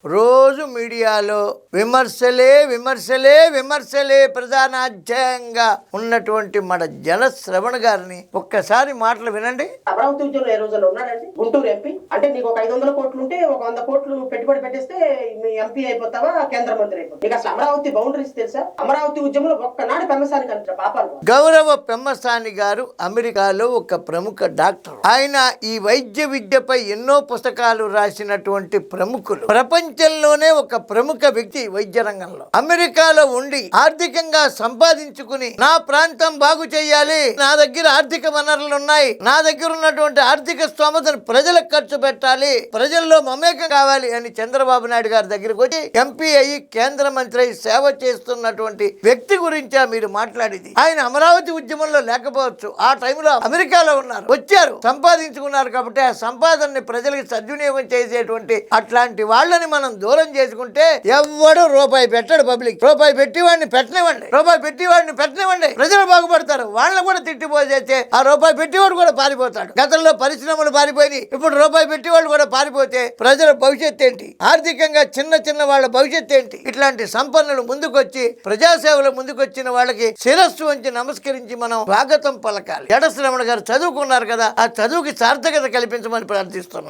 రోజు మీడియాలో విమర్శలే విమర్శలే విమర్శలే ప్రధానాధ్యాయంగా ఉన్నటువంటి మన జన శ్రవణ గారిని ఒక్కసారి మాటలు వినండి. అమరావతి ఉద్యమంలో ఏ రోజుల్లో ఉన్నాడండి గుంటూరు ఎంపీ అంటే నీకు ఒక 500 కోట్లు ఉంటే ఒక 100 కోట్లు పెట్టుబడి పెట్టేస్తే మీ ఎంపీ అయిపోతావా కేంద్ర మంత్రి అయిపోతావు. నీకు అసలు అమరావతి బౌండరీస్ తెలుసా? అమరావతి ఉద్యమంలో ఒక్కనాడు పెమ్మసాని కంటే పాపాలు. గౌరవ పెమ్మసాని గారు అమెరికాలో ఒక ప్రముఖ డాక్టర్. ఆయన ఈ వైద్య విద్యపై ఎన్నో పుస్తకాలు రాసినటువంటి ప్రముఖులు. ప్రపంచంలోనే ఒక ప్రముఖ వ్యక్తి వైద్య రంగంలో. అమెరికాలో ఉండి ఆర్థికంగా సంపాదించుకుని నా ప్రాంతం బాగు చేయాలి, నా దగ్గర ఆర్థిక వనరులు ఉన్నాయి, నా దగ్గర ఉన్నటువంటి ఆర్థిక స్తోమతను ప్రజలకు ఖర్చు పెట్టాలి, ప్రజల్లో మమేకం కావాలి అని చంద్రబాబు నాయుడు గారి దగ్గరికి వచ్చి ఎంపీ అయ్యి కేంద్ర మంత్రి అయి సేవ చేస్తున్నటువంటి వ్యక్తి గురించా మీరు మాట్లాడేది? ఆయన అమరావతి ఉద్యమంలో లేకపోవచ్చు, ఆ టైంలో అమెరికాలో ఉన్నారు, వచ్చారు, సంపాదించుకున్నారు. కాబట్టి ఆ సంపాదనని ప్రజలకు సద్వినియోగం చేసేటువంటి అట్లాంటి వాళ్ళని మనం దూరం చేసుకుంటే ఎవడు రూపాయి పెట్టాడు. పబ్లిక్ రూపాయి పెట్టి వాడిని పెట్టనివ్వండి, రూపాయి పెట్టి వాడిని పెట్టనివ్వండి, ప్రజలు బాగుపడతారు. వాళ్ళని కూడా తిట్టిపోసేస్తే ఆ రూపాయి పెట్టేవాడు కూడా పారిపోతాడు. గతంలో పరిశ్రమలు పారిపోయి ఇప్పుడు రూపాయి పెట్టేవాళ్ళు కూడా పారిపోతే ప్రజల భవిష్యత్తు ఏంటి? ఆర్థికంగా చిన్న చిన్న వాళ్ళ భవిష్యత్తు ఏంటి? ఇట్లాంటి సంపన్నులు ముందుకొచ్చి ప్రజాసేవలో ముందుకొచ్చిన వాళ్ళకి శిరస్సు వంచి నమస్కరించి మనం స్వాగతం పలకాలి. జడ శ్రవణ గారు చదువుకున్నారు కదా, ఆ చదువుకి సార్థకత కల్పించమని ప్రార్థిస్తున్నాం.